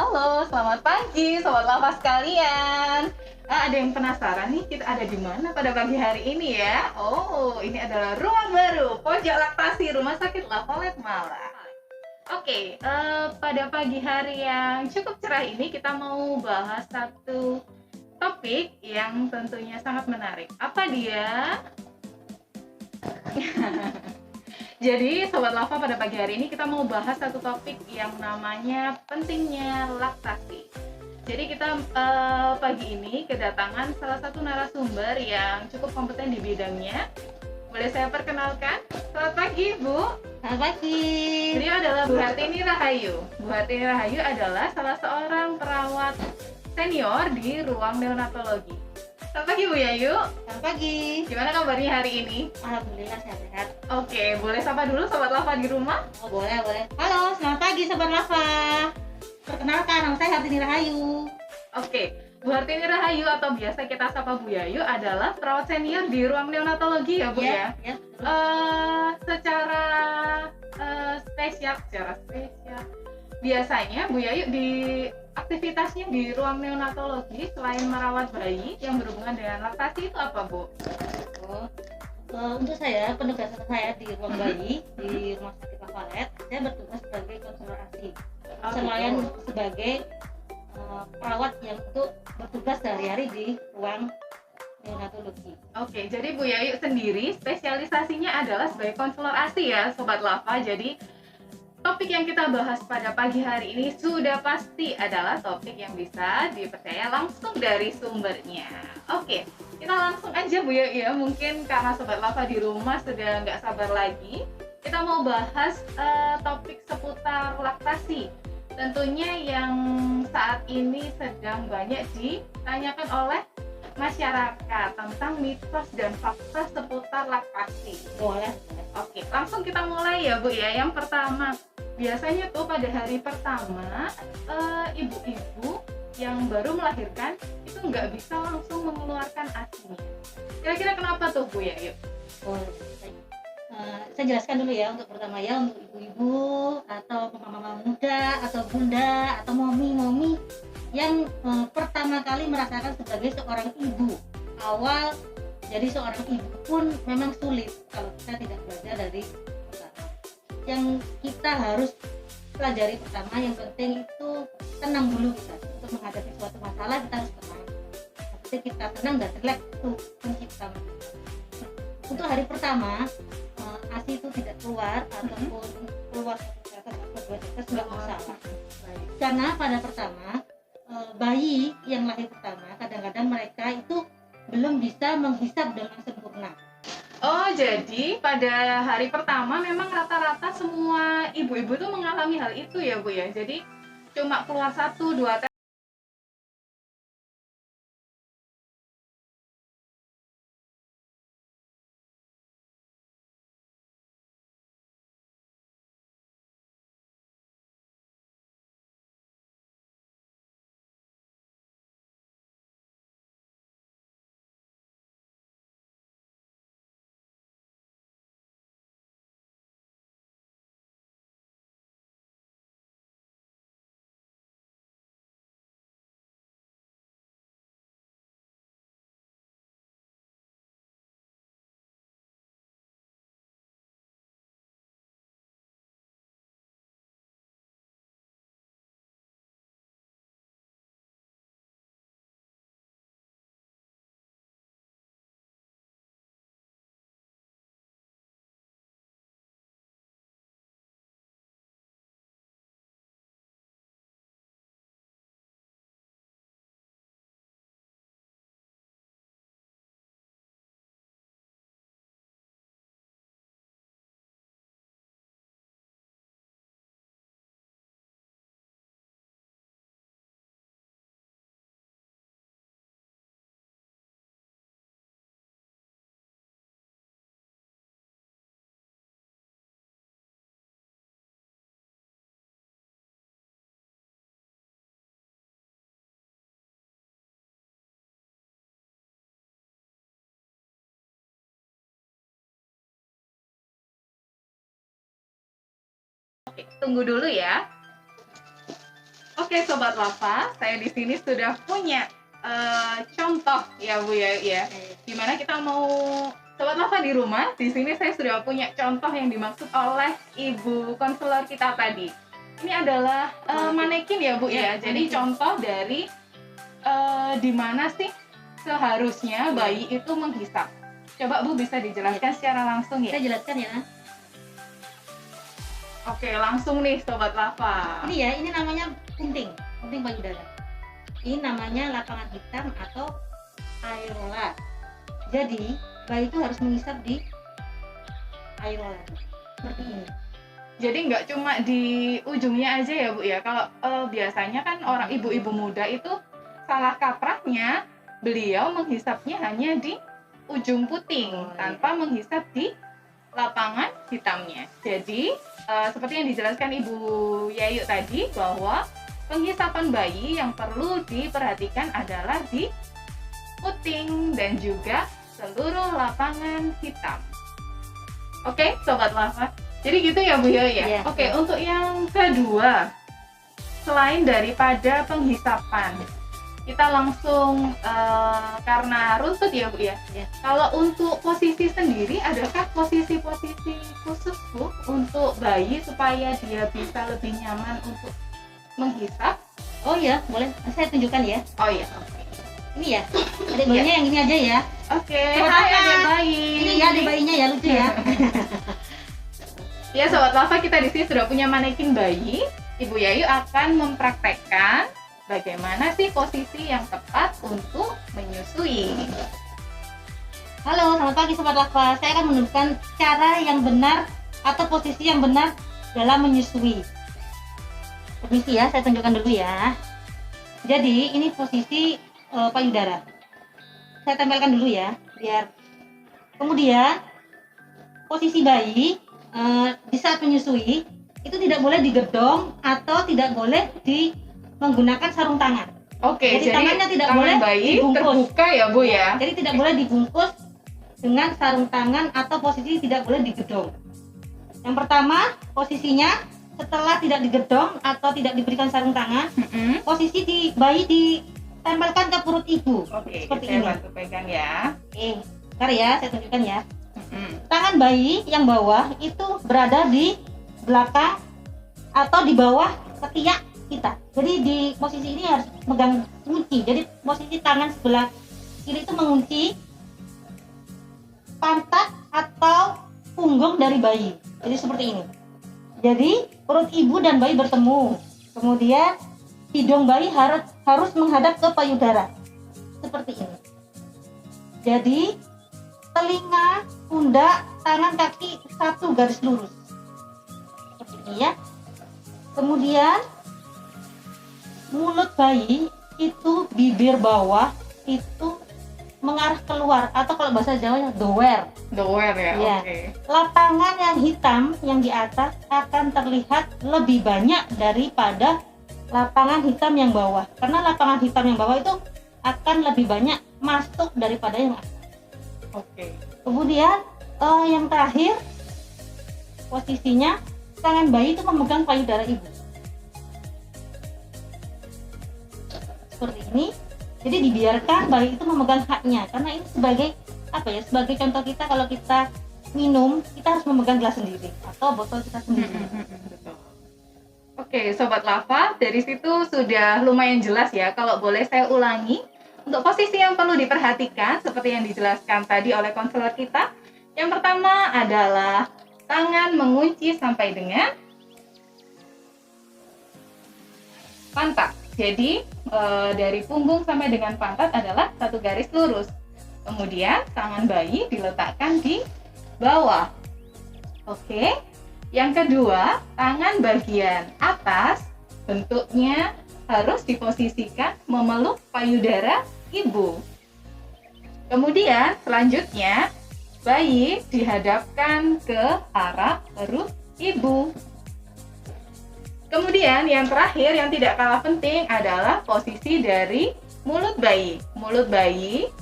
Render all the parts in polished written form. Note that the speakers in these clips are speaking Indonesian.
Halo, selamat pagi Sobat Lava sekalian. Ada yang penasaran nih, kita ada di mana pada pagi hari ini ya? Oh, ini adalah ruang baru, pojok laktasi Rumah Sakit Lavolet Malang. Oke, pada pagi hari yang cukup cerah ini kita mau bahas satu topik yang tentunya sangat menarik. Apa dia? Jadi Sobat Lava, pada pagi hari ini kita mau bahas satu topik yang namanya pentingnya laktasi. Jadi kita pagi ini kedatangan salah satu narasumber yang cukup kompeten di bidangnya. Boleh saya perkenalkan? Selamat pagi, Bu. Selamat pagi. Beliau adalah Bu Hartini Rahayu. Bu Hartini Rahayu adalah salah seorang perawat senior di ruang neonatologi. Selamat pagi, Bu Yayu. Selamat pagi. Gimana kabarnya hari ini? Alhamdulillah sehat-sehat. Oke, boleh sapa dulu Sobat Lava di rumah? Oh, boleh. Halo, selamat pagi Sobat Lava. Perkenalkan, nama saya Hartini Rahayu. Oke, Bu Hartini Rahayu atau biasa kita sapa Bu Yayu adalah perawat senior di ruang neonatologi ya, Bu ya? Ya. Secara spesial. Biasanya Bu Yayu di aktivitasnya di ruang neonatologi selain merawat bayi yang berhubungan dengan laktasi itu apa, Bu? Untuk saya, penugasan saya di ruang bayi di Rumah Sakit Lavolet, saya bertugas sebagai konselor ASI. Selain sebagai perawat yang untuk bertugas sehari-hari di ruang neonatologi. Oke, jadi Bu Yayu sendiri spesialisasinya adalah sebagai konselor ASI ya, Sobat Lava. Jadi topik yang kita bahas pada pagi hari ini sudah pasti adalah topik yang bisa dipercaya langsung dari sumbernya. Oke, kita langsung aja Bu ya, mungkin karena Sobat Lava di rumah sudah nggak sabar lagi, kita mau bahas topik seputar laktasi. Tentunya yang saat ini sedang banyak ditanyakan oleh masyarakat tentang mitos dan fakta seputar laktasi. Boleh. Oke, langsung kita mulai ya Bu ya. Yang pertama, biasanya tuh pada hari pertama ibu-ibu yang baru melahirkan itu nggak bisa langsung mengeluarkan ASI-nya. Kira-kira kenapa tuh Bu ya? Yuk. Boleh. Saya jelaskan dulu ya, untuk pertama ya, untuk ibu-ibu atau mama-mama muda atau bunda atau momi-momi yang pertama kali merasakan sebagai seorang ibu. Awal jadi seorang ibu pun memang sulit kalau kita tidak belajar dari pertama. Yang kita harus pelajari pertama, yang penting itu tenang dulu kita. Untuk menghadapi suatu masalah kita harus tenang. Ketika kita tenang dan relax, itu kunci utama. Untuk hari pertama ASI itu tidak keluar ataupun keluar satu tetes atau dua tetes nggak masalah. Karena pada pertama bayi yang lahir pertama kadang-kadang mereka itu belum bisa menghisap dengan sempurna. Oh, jadi pada hari pertama memang rata-rata semua ibu-ibu tuh mengalami hal itu ya Bu ya. Jadi cuma keluar 1-2 tetes. Oke, tunggu dulu ya. Oke, Sobat Lava, saya di sini sudah punya contoh ya Bu ya. Dimana kita mau Sobat Lava di rumah, di sini saya sudah punya contoh yang dimaksud oleh Ibu konselor kita tadi. Ini adalah manekin ya Bu ya. Jadi manekin. contoh dari di mana sih seharusnya bayi itu menghisap. Coba Bu bisa dijelaskan secara langsung ya. Saya jelaskan ya. Oke, langsung nih Sobat Lava. Ini ya, ini namanya punting payudara. Ini namanya lapangan hitam atau areola. Jadi bayi itu harus menghisap di areola seperti ini. Jadi nggak cuma di ujungnya aja ya Bu ya. Kalau biasanya kan orang ibu-ibu muda itu salah kaprahnya, beliau menghisapnya hanya di ujung puting tanpa menghisap di lapangan hitamnya. Jadi seperti yang dijelaskan Ibu Yayu tadi, bahwa penghisapan bayi yang perlu diperhatikan adalah di puting dan juga seluruh lapangan hitam. Oke, Sobat Lava. Jadi gitu ya Bu Yayu ya? Iya. Oke, untuk yang kedua, selain daripada penghisapan, kita langsung karena runtut ya Bu ya. Ya. Kalau untuk posisi sendiri, adakah posisi-posisi khusus Bu untuk bayi supaya dia bisa lebih nyaman untuk menghisap? Oh ya, boleh. Saya tunjukkan ya. Oh iya. Ini ya. Adik bayinya yang ini aja ya. Oke. Tepuk Hai tangan. adik bayi. Ini ya adik bayinya ya, lucu ya. Ya Sobat Lava, kita di sini sudah punya manekin bayi. Ibu Yayu akan mempraktekkan bagaimana sih posisi yang tepat untuk menyusui. Halo, selamat pagi Sobat Lava. Saya akan menunjukkan cara yang benar atau posisi yang benar dalam menyusui. Permisi ya, saya tunjukkan dulu ya. Jadi ini posisi payudara. Saya tempelkan dulu ya, biar. Kemudian posisi bayi di saat menyusui itu tidak boleh digedong atau tidak boleh menggunakan sarung tangan. Oke, Jadi tangannya tidak tangan boleh bayi dibungkus. terbuka ya Bu ya. Jadi tidak boleh dibungkus dengan sarung tangan atau posisi tidak boleh digedong. Yang pertama, posisinya setelah tidak digedong atau tidak diberikan sarung tangan, posisi bayi ditempelkan ke perut ibu. Oke, seperti saya ini. bantu pegang ya. Oke, bentar ya, saya tunjukkan ya. Tangan bayi yang bawah itu berada di belakang atau di bawah ketiak kita. Jadi di posisi ini harus megang kunci. Jadi posisi tangan sebelah kiri itu mengunci pantat atau punggung dari bayi. Jadi seperti ini. Jadi perut ibu dan bayi bertemu. Kemudian hidung bayi harus menghadap ke payudara. Seperti ini. Jadi telinga, pundak, tangan, kaki satu garis lurus. Seperti ini ya. Kemudian mulut bayi itu bibir bawah itu mengarah keluar atau kalau bahasa Jawanya doer. Doer ya. Ya. Oke. Lapangan yang hitam yang di atas akan terlihat lebih banyak daripada lapangan hitam yang bawah. Karena lapangan hitam yang bawah itu akan lebih banyak masuk daripada yang atas. Oke. Kemudian yang terakhir posisinya tangan bayi itu memegang payudara ibu. Seperti ini. Jadi dibiarkan bayi itu memegang haknya karena ini sebagai sebagai contoh kita kalau kita minum kita harus memegang gelas sendiri atau botol kita sendiri. Betul. Oke, Sobat Lava, dari situ sudah lumayan jelas ya. Kalau boleh saya ulangi, untuk posisi yang perlu diperhatikan seperti yang dijelaskan tadi oleh konselor kita. Yang pertama adalah tangan mengunci sampai dengan pantat. Jadi dari punggung sampai dengan pantat adalah satu garis lurus. Kemudian tangan bayi diletakkan di bawah. Oke. Yang kedua, tangan bagian atas bentuknya harus diposisikan memeluk payudara ibu. Kemudian selanjutnya bayi dihadapkan ke arah perut ibu. Kemudian yang terakhir yang tidak kalah penting adalah posisi dari mulut bayi. Mulut bayi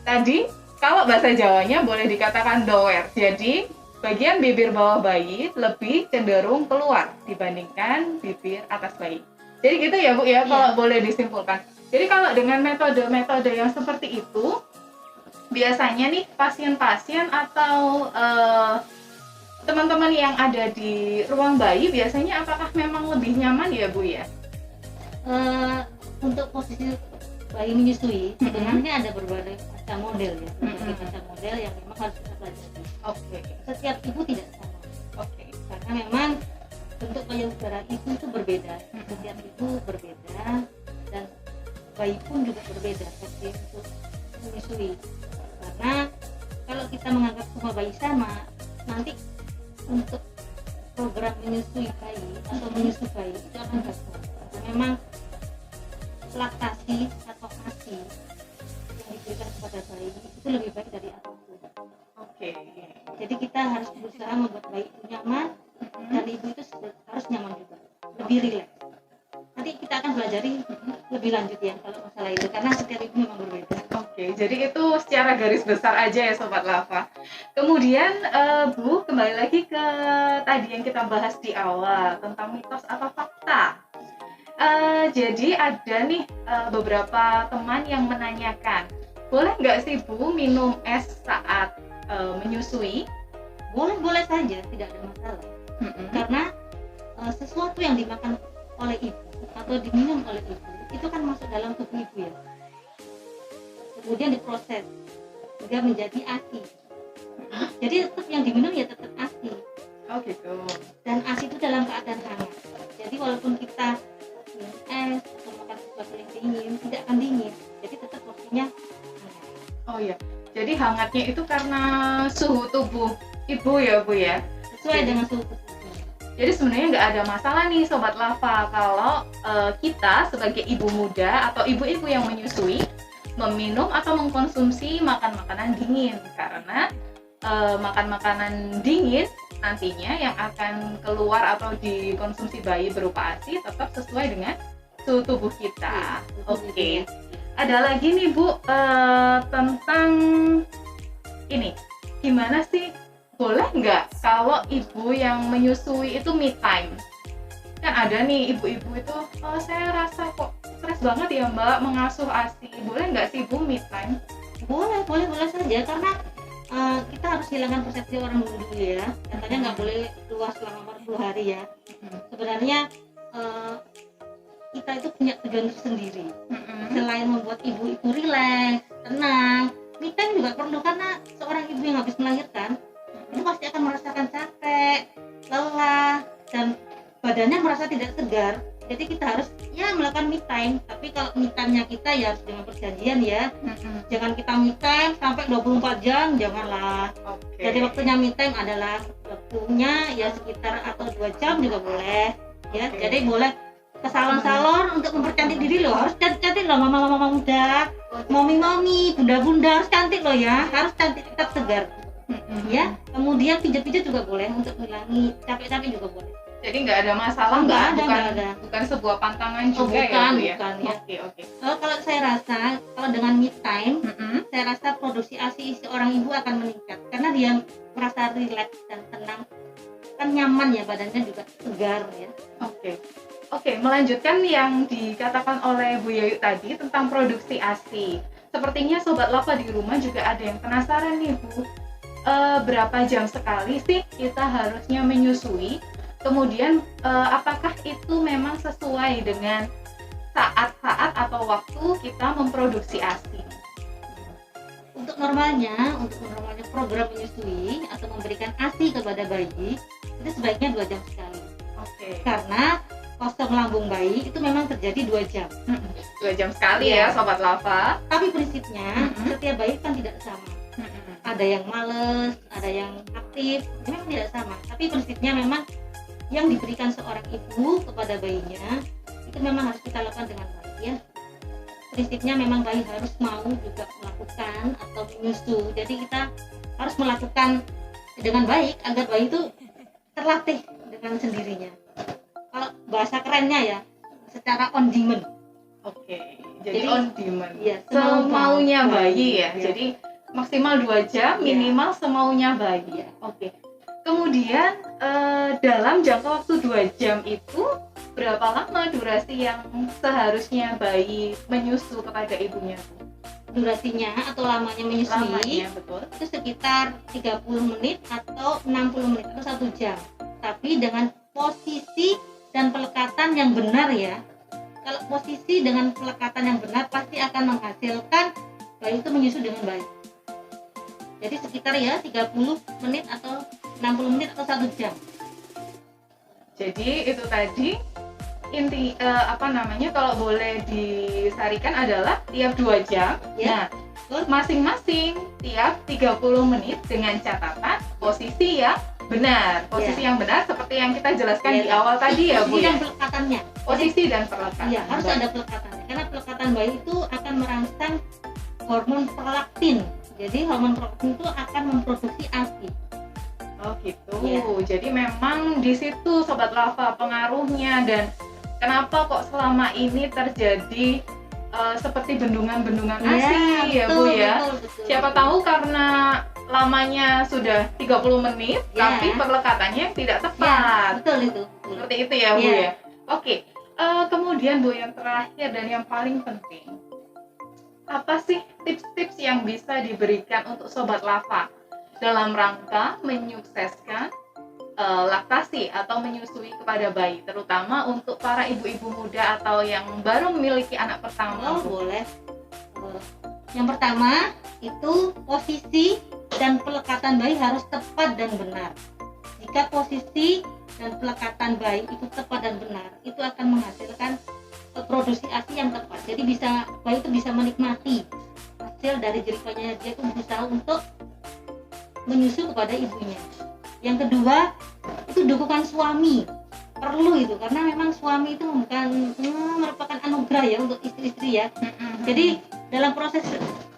tadi kalau bahasa Jawanya boleh dikatakan doer. Jadi bagian bibir bawah bayi lebih cenderung keluar dibandingkan bibir atas bayi. Jadi gitu ya Bu ya, Iya. kalau boleh disimpulkan. Jadi kalau dengan metode-metode yang seperti itu, biasanya nih pasien-pasien atau teman-teman yang ada di ruang bayi biasanya apakah memang lebih nyaman ya Bu ya? Untuk posisi bayi menyusui sebenarnya ada berbagai macam model ya, berbagai macam model yang memang harus kita pelajari. Oke. Setiap ibu tidak sama, Oke. karena memang bentuk payudara ibu itu berbeda, setiap ibu berbeda, dan bayi pun juga berbeda versi untuk menyusui. Karena kalau kita menganggap semua bayi sama, nanti untuk program menyusui bayi atau menyusu bayi itu akan gagal. Karena memang laktasi atau ASI yang diberikan kepada bayi itu lebih baik dari apapun. Oke. Jadi kita harus berusaha membuat bayi itu nyaman, dan ibu itu harus nyaman juga, lebih rileks. Nanti kita akan pelajari lebih lanjut ya kalau masalah itu, karena setiap ibu memang berbeda. Oke, jadi itu secara garis besar aja ya Sobat Lava. Kemudian Bu, kembali lagi ke tadi yang kita bahas di awal tentang mitos atau fakta. Jadi ada nih beberapa teman yang menanyakan, boleh nggak sih Bu minum es saat menyusui? Boleh saja, tidak ada masalah. Karena sesuatu yang dimakan oleh ibu atau diminum oleh ibu itu kan masuk dalam tubuh ibu ya, kemudian diproses hingga menjadi ASI. Jadi tetap yang diminum ya tetap ASI. Oh gitu. Dan ASI itu dalam keadaan hangat. Jadi walaupun kita minum es atau makan sesuatu yang dingin, tidak akan dingin. Jadi tetap porsinya hangat. Oh iya. Jadi hangatnya itu karena suhu tubuh ibu ya Bu ya. Sesuai dengan suhu tubuh. Jadi sebenarnya nggak ada masalah nih Sobat Lava kalau kita sebagai ibu muda atau ibu-ibu yang menyusui meminum atau mengkonsumsi makan-makanan dingin, karena makan makanan dingin nantinya yang akan keluar atau dikonsumsi bayi berupa ASI tetap sesuai dengan suhu tubuh kita. Oke. Ada lagi nih Bu tentang ini, gimana sih, boleh nggak kalau ibu yang menyusui itu me time? Kan ada nih ibu-ibu itu, saya rasa kok stres banget ya Mbak mengasuh ASI, boleh nggak sih Bu me time? Boleh saja, karena kita harus hilangkan persepsi orang dulu ya. Katanya nggak boleh luas selama 40 hari ya. Sebenarnya kita itu punya tujuan tersendiri. Selain membuat ibu itu rileks, tenang, me time juga perlu, karena seorang ibu yang habis melahirkan itu pasti akan merasakan capek, lelah, dan badannya merasa tidak segar. Jadi kita harus ya melakukan me time. Tapi kalau me time-nya kita ya harus dengan perjanjian ya. Jangan kita me time sampai 24 jam, janganlah. Jadi waktunya me time adalah waktunya ya sekitar atau 2 jam juga boleh ya. Jadi boleh ke salon-salon untuk mempercantik diri loh. Harus cantik-cantik loh mama-mama muda, mami-mami, bunda-bunda, harus cantik loh ya. Harus cantik, tetap segar. Ya, kemudian pijat-pijat juga boleh untuk mengurangi capek-capek juga boleh. Jadi nggak ada masalah, Nggak ada. bukan sebuah pantangan juga ya? Bukan ya. Oke. Kalau saya rasa, kalau dengan me time, saya rasa produksi ASI seorang ibu akan meningkat karena dia merasa rileks dan tenang, kan nyaman ya, badannya juga segar ya. Oke, melanjutkan yang dikatakan oleh Bu Yayu tadi tentang produksi ASI. Sepertinya Sobat Lava di rumah juga ada yang penasaran nih Bu, berapa jam sekali sih kita harusnya menyusui? Kemudian apakah itu memang sesuai dengan saat-saat atau waktu kita memproduksi ASI? Untuk normalnya program menyusui atau memberikan ASI kepada bayi itu sebaiknya 2 jam sekali. Karena kosong lambung bayi itu memang terjadi 2 jam. 2 jam sekali ya Sobat Lava. Tapi prinsipnya setiap bayi kan tidak sama. Ada yang males, ada yang aktif, memang tidak sama. Tapi prinsipnya memang yang diberikan seorang ibu kepada bayinya itu memang harus kita lakukan dengan baik ya. Prinsipnya memang bayi harus mau juga melakukan atau menyusu. Jadi kita harus melakukan dengan baik agar bayi itu terlatih dengan sendirinya. Kalau bahasa kerennya ya, secara on demand. Jadi on demand. Ya, semaunya bayi ya. Ya. Jadi maksimal 2 jam, minimal semaunya bayi ya. Kemudian dalam jangka waktu 2 jam itu berapa lama durasi yang seharusnya bayi menyusu kepada ibunya? Durasinya atau lamanya menyusui Lamanya, betul. itu sekitar 30 menit atau 60 menit atau 1 jam. Tapi dengan posisi dan pelekatan yang benar ya. Kalau posisi dengan pelekatan yang benar pasti akan menghasilkan bayi itu menyusu dengan baik. Jadi sekitar ya 30 menit atau 60 menit atau 1 jam. Jadi itu tadi inti kalau boleh disarikan adalah tiap 2 jam. Ya. Nah, masing-masing tiap 30 menit dengan catatan posisi yang benar. Posisi yang benar seperti yang kita jelaskan di awal tadi ya, Bu. Posisi Ya. dan pelekatannya. Posisi dan pelekatan. Iya, harus ada pelekatannya. Karena pelekatan bayi itu akan merangsang hormon prolaktin. Jadi hormon prolaktin itu akan memproduksi ASI. Oh gitu. Ya. Jadi memang di situ Sobat Lava pengaruhnya, dan kenapa kok selama ini terjadi seperti bendungan-bendungan ASI ya, Bu ya. Betul. Siapa tahu karena lamanya sudah 30 menit Ya. tapi pelekatannya tidak Ya, tepat. betul itu. Betul. Seperti itu ya, Bu Ya. ya. Oke. Kemudian Bu, yang terakhir dan yang paling penting, apa sih tips-tips yang bisa diberikan untuk Sobat Lava dalam rangka menyukseskan laktasi atau menyusui kepada bayi, terutama untuk para ibu-ibu muda atau yang baru memiliki anak pertama? Oh, boleh. Yang pertama itu posisi dan pelekatan bayi harus tepat dan benar. Jika posisi dan pelekatan bayi itu tepat dan benar, itu akan menghasilkan produksi ASI yang tepat. Jadi bayi itu bisa menikmati hasil dari jeripayanya, dia itu berusaha untuk menyusu kepada ibunya. Yang kedua itu dukungan suami, perlu itu, karena memang suami itu merupakan anugerah ya untuk istri-istri ya. Jadi dalam proses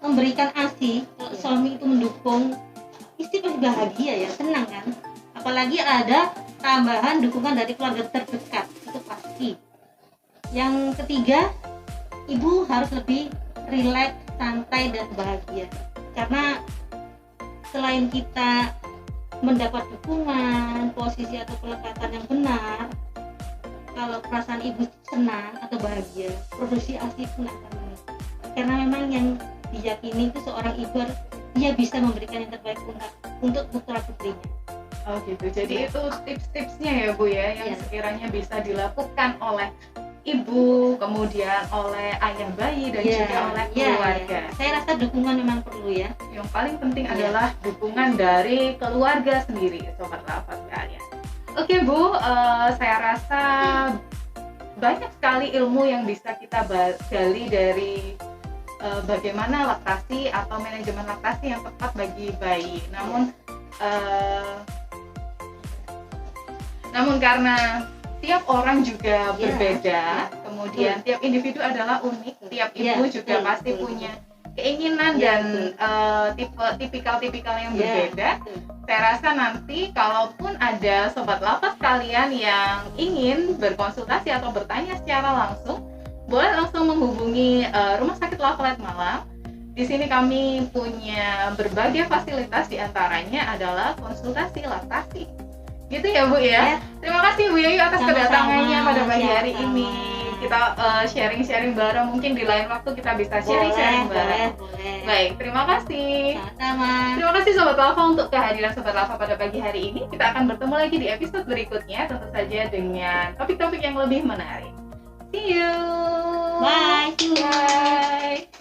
memberikan ASI, kalau suami itu mendukung, istri pasti bahagia ya, senang kan. Apalagi ada tambahan dukungan dari keluarga terdekat, itu pasti. Yang ketiga, ibu harus lebih rileks, santai dan bahagia. Karena selain kita mendapat dukungan, posisi atau pelekatan yang benar, kalau perasaan ibu senang atau bahagia, produksi ASI pun akan meningkat. Karena memang yang diyakini itu seorang ibu, dia bisa memberikan yang terbaik untuk putra putrinya. Oh gitu. Jadi itu tips-tipsnya ya, Bu ya, yang sekiranya bisa dilakukan oleh ibu, kemudian oleh ayah bayi dan juga oleh keluarga. Saya rasa dukungan memang perlu ya. Yang paling penting adalah dukungan dari keluarga sendiri, Sobat Lava sekalian. Oke, Bu, saya rasa banyak sekali ilmu yang bisa kita gali dari bagaimana laktasi atau manajemen laktasi yang tepat bagi bayi. Namun karena tiap orang juga berbeda, kemudian tiap individu adalah unik, tiap ibu juga pasti punya keinginan dan tipikal-tipikal yang berbeda. Saya rasa nanti kalaupun ada Sobat Lava sekalian yang ingin berkonsultasi atau bertanya secara langsung, boleh langsung menghubungi Rumah Sakit Lafayette Malang. Di sini kami punya berbagai fasilitas, diantaranya adalah konsultasi laktasi. Gitu ya, Bu ya. Terima kasih Bu Yayu atas kedatangannya pada pagi hari ini. Kita sharing-sharing bareng, mungkin di lain waktu kita bisa sharing-sharing bareng. Boleh. Baik, terima kasih. Sama-sama. Terima kasih Sobat Lava untuk kehadiran Sobat Lava pada pagi hari ini. Kita akan bertemu lagi di episode berikutnya, tentu saja dengan topik-topik yang lebih menarik. See you. Bye. Bye.